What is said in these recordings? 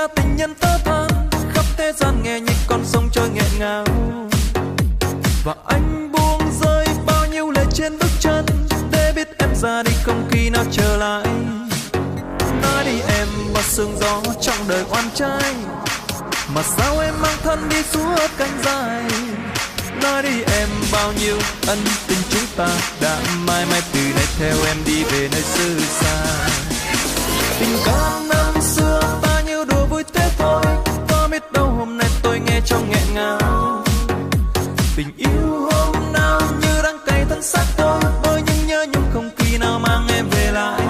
ca tình nhân tơ than, khắp thế gian nghe như con sông trôi nghẹn ngào. Và anh buông rơi bao nhiêu lệ trên bước chân, để biết em ra đi không khi nào trở lại. Nói đi em bao sương gió trong đời oan trái, mà sao em mang thân đi suốt cánh dài. Nói đi em bao nhiêu ân tình chúng ta đã mãi mãi từ nay theo em đi về nơi xứ xa. Tình ca năm xưa bao nhiêu đùa vui thế thôi, có biết đâu hôm nay tôi nghe trong nghẹn ngào. Tình yêu hôm nào như đang cày thân xác tôi, với những nhớ nhung không khi nào mang em về lại.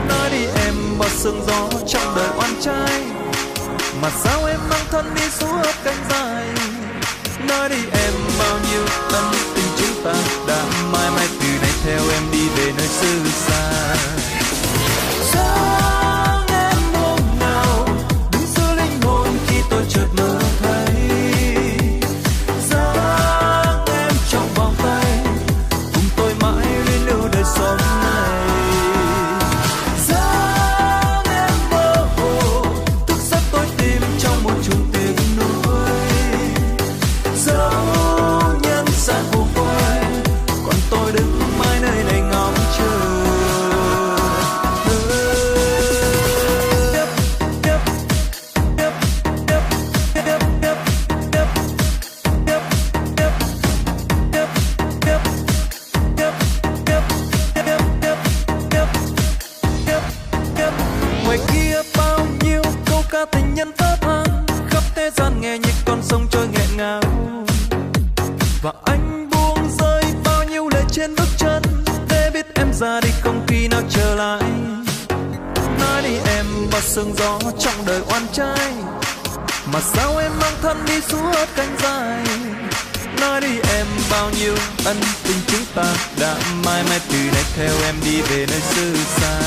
Nói đi em bao sương gió trong đời oan trái, mà sao em mang thân đi suốt cánh dài. Nói đi em bao nhiêu ân tình chúng ta đã mãi mãi từ nay theo em đi về nơi xứ xa. Sáng em hôm nào đứng giữa linh hồn khi tôi chợt mơ thấy. Sáng em trong vòng tay cùng tôi mãi liên lưu đời sống này. Sáng em mơ hồ thức giấc tôi tìm trong một chùm tiếng nuối. Dẫu nhân gian vô quay, còn tôi đứng mãi nơi này ngóng chờ. Ngoài kia bao nhiêu câu ca tình nhân tơ than, khắp thế gian nghe như con sông trôi nghẹn ngào. Và anh buông rơi bao nhiêu lệ trên bước chân, để biết em ra đi không khi nào trở lại. Nói đi em bao sương gió trong đời oan trái, mà sao em mang thân đi suốt cánh dài. Nói đi em bao nhiêu ân tình chúng ta đã mãi mãi từ nay theo em đi về nơi xứ xa.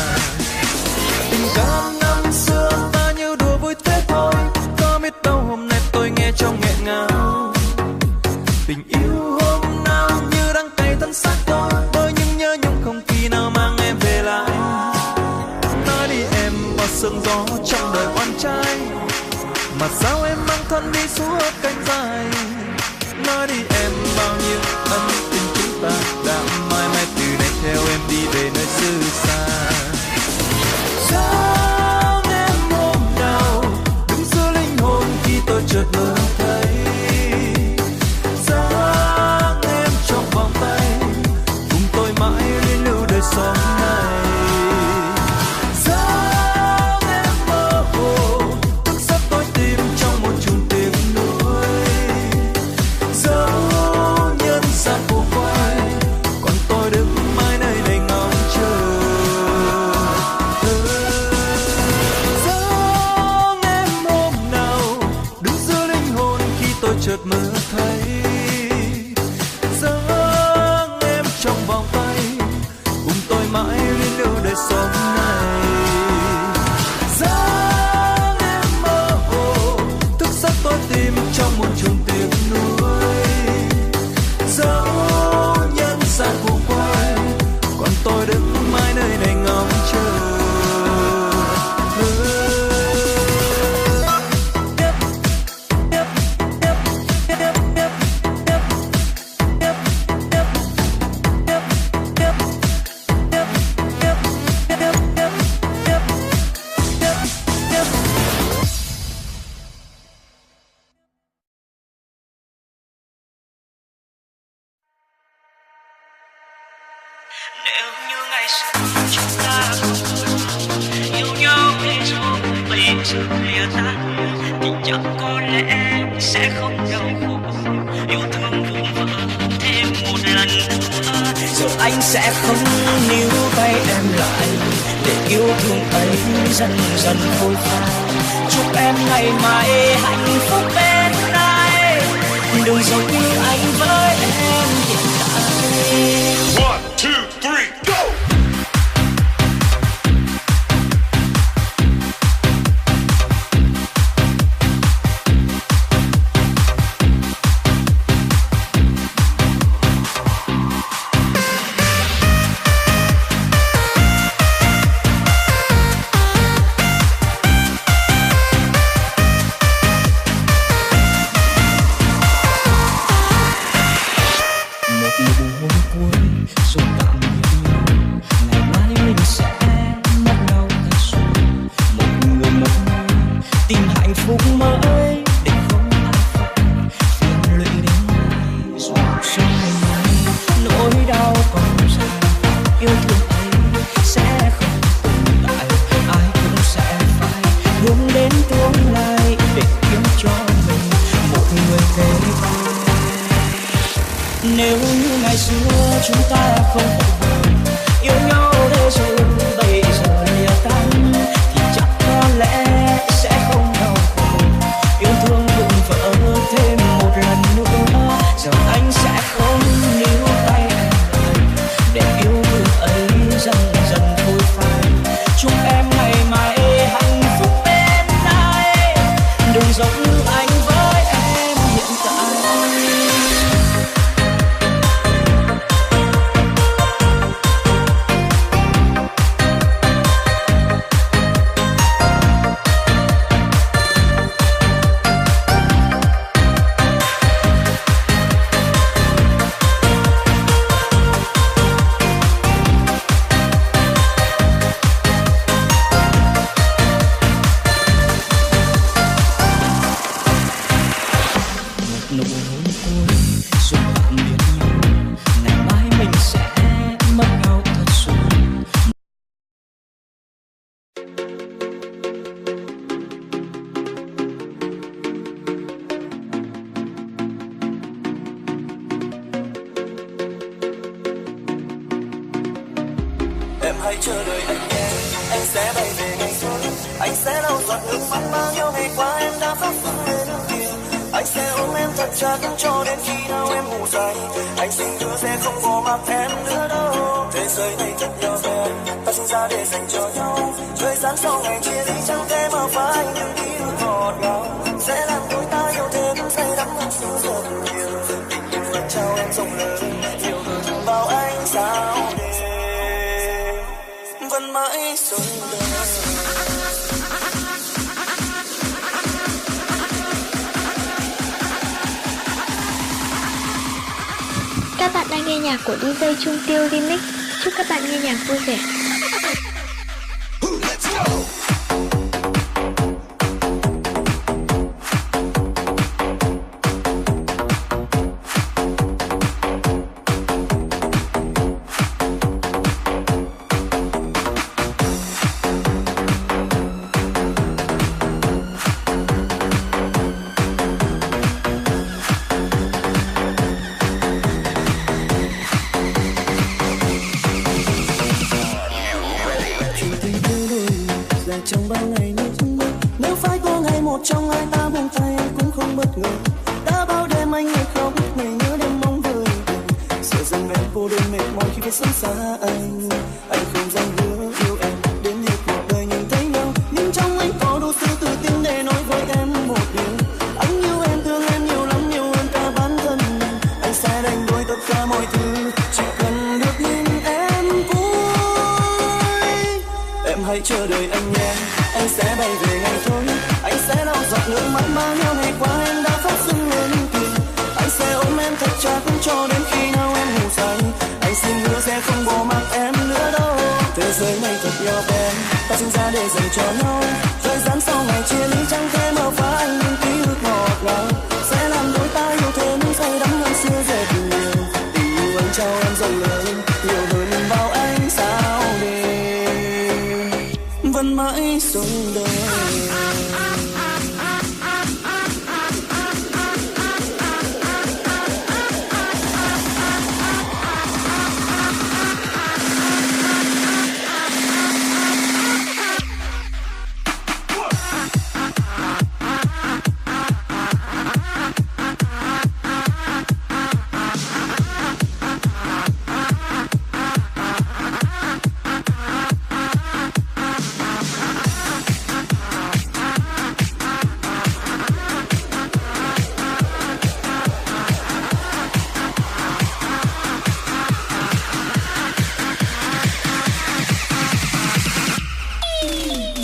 Tình ca năm xưa ta như đùa vui thế thôi, có biết đâu hôm nay tôi nghe trong nghẹn ngào. Tình yêu hôm nào như đang cày thân xác tôi, với những nhớ nhung không khi nào mang em về lại. Nói đi em bao sương gió trong đời oan trái, mà sao em mang thân đi suốt cánh dài. Nói đi em bao nhiêu ân tình chúng ta đã mãi mãi từ nay theo em đi về nơi xứ xa. Sáng em hôm nào đứng giữa linh hồn khi tôi chợt mơ thấy. Sáng em trong vòng tay cùng tôi mãi liên lưu đời sống này. Sáng em mơ hồ thức giấc tôi tìm trong một chùm tiếng nuối. Dẫu nhân gian vô quay, còn tôi đứng mãi nơi này ngóng chờ. Sáng em hôm nào đứng giữa linh hồn khi tôi chợt mơ thấy. Sáng em trong vòng tay cùng tôi mãi liên lưu đời sống này. Sáng em mơ hồ thức giấc tôi tìm trong một chùm tiếng nuối. Dẫu nhân gian vô quay, còn tôi đứng mãi nơi này ngóng chờ. Nếu như ngày xưa chúng ta không yêu nhau đến rồi bây giờ lìa ta, thì chắc có lẽ sẽ không đau khổ. Yêu thương vụn vỡ thêm một lần nữa. Giờ anh sẽ không níu tay em lại, để yêu thương ấy dần dần phôi phai. Chúc em ngày mai hạnh phúc bên ai, đừng giống như anh với em hiện tại. 1, 2, 3, go! xưa chúng ta không yêu nhau để rồi bây giờ lìa tan thì chắc có lẽ sẽ không đau khổ. Yêu thương đừng vỡ thêm một lần nữa, rằng anh sẽ không níu tay em lại để yêu thương ấy dần dần thôi phai. Chúc em ngày mai hạnh phúc bên ai, đừng giống như anh với em hiện tại. Nụ hôn cuối rồi tạm biệt nhau, ngày mai mình sẽ mất nhau thật rồi. Em hãy chờ đợi anh nhé, anh sẽ bay về ngày xuân. Anh sẽ lau giọt nước mắt bao nhiêu ngày qua em đã khóc sưng lên kia. Anh sẽ ôm em thật chặt cho đến khi nào em ngủ say. Anh xin hứa sẽ không bỏ mặc em nữa đâu. Thế giới này thật nhỏ bé, ta sinh ra để dành cho nhau. Thời gian sau ngày chia ly chẳng thể mà phai những ký ức ngọt ngào. Sẽ làm đôi ta yêu thêm say đắm hơn xưa rất nhiều. Tình yêu vẫn trao em rộng lớn, yêu hơn bao ánh sao đêm vẫn mãi sống đời. Các bạn đang nghe nhạc của DJ Trung Tiêu Remix. Chúc các bạn nghe nhạc vui vẻ. Trong bao ngày nước mắt, nếu phải có ngày một trong hai ta buông tay anh cũng không bất ngờ. Đã bao đêm anh ngồi khóc, ngày nhớ đêm mong vời. Sợ rằng em cô đơn mệt mỏi khi phải sống xa anh. Anh không dám hứa yêu em đến hết cuộc đời nhìn thấy nhau, nhưng trong anh có đủ sự tự tin để nói với em một điều. Anh yêu em, thương em nhiều lắm, nhiều hơn cả bản thân mình. Anh sẽ đánh đuổi tất cả mọi thứ, chỉ cần được nhìn em vui. Em hãy chờ đợi anh nhé, anh sẽ bay về ngày thôi. Anh sẽ lau giọt nước mắt bao nhiêu ngày qua em đã khóc sưng lên kia. Anh sẽ ôm em thật chặt cho đến khi nào em ngủ say. Anh xin hứa sẽ không bỏ mặc em nữa đâu. Thế giới này thật nhỏ bé, ta sinh ra để dành cho nhau. Thời gian sau ngày chia ly chẳng thể mà phá những ký ức ngọt ngào. Sẽ làm đôi ta yêu thêm say đắm hơn xưa rất nhiều. Tình yêu anh trao em rộng lớn, nhiều hơn bao ánh sao đêm vẫn mãi sống đời.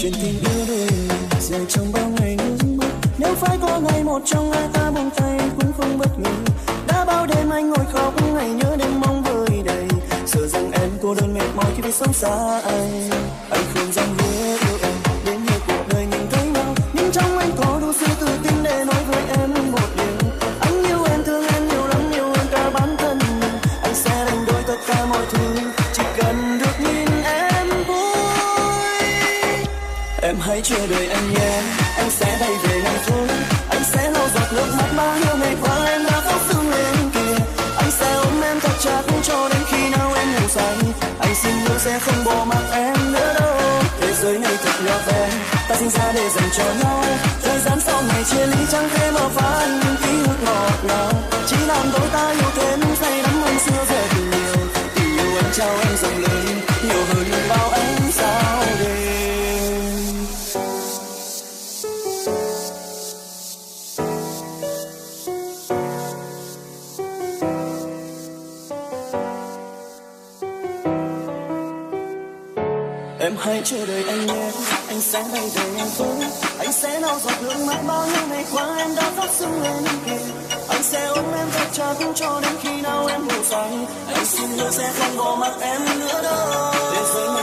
Chuyện tình yêu đôi dài trong bao ngày nước mắt, nếu phải có ngày một trong hai ta buông tay cũng không bất ngờ. Đã bao đêm anh ngồi khóc, ngày nhớ đêm mong vơi đầy. Sợ rằng em cô đơn mệt mỏi khi phải sống xa anh. Anh không dám hứa yêu em đến hết cuộc đời nhìn thấy nhau, nhưng trong anh có đủ sự tự tin để nói với em một điều. Anh yêu em, thương em nhiều lắm, nhiều hơn cả bản thân mình. Anh sẽ đánh đổi tất cả mọi thứ, chỉ cần được nhìn em vui. Em hãy chờ đợi anh nhé, anh sẽ bay về ngày thôi. Anh sẽ lau giọt nước mắt bao nhiêu ngày qua em đã khóc sưng lên kia. Anh sẽ ôm em thật chặt say. Anh xin hứa sẽ không bỏ mặc em nữa đâu. Thế giới này thật nhỏ bé, ta sinh ra để dành cho nhau. Thời gian sau ngày chia ly chẳng thể mà phai những ký ức ngọt ngào. Chỉ làm đôi ta yêu thêm say đắm hơn xưa rất nhiều. Tình yêu anh trao em rộng lớn, nhiều hơn bao ánh sao đêm. Em hãy chờ đợi anh nhé, anh sẽ bay về em phố. Anh sẽ lau giọt nước mắt bao nhiêu ngày qua em đã phát sưng lên kìa. Anh sẽ ôm em thật chặt cho đến khi nào em ngủ say. Anh xin hứa sẽ không bỏ mặc em nữa đâu. Để rồi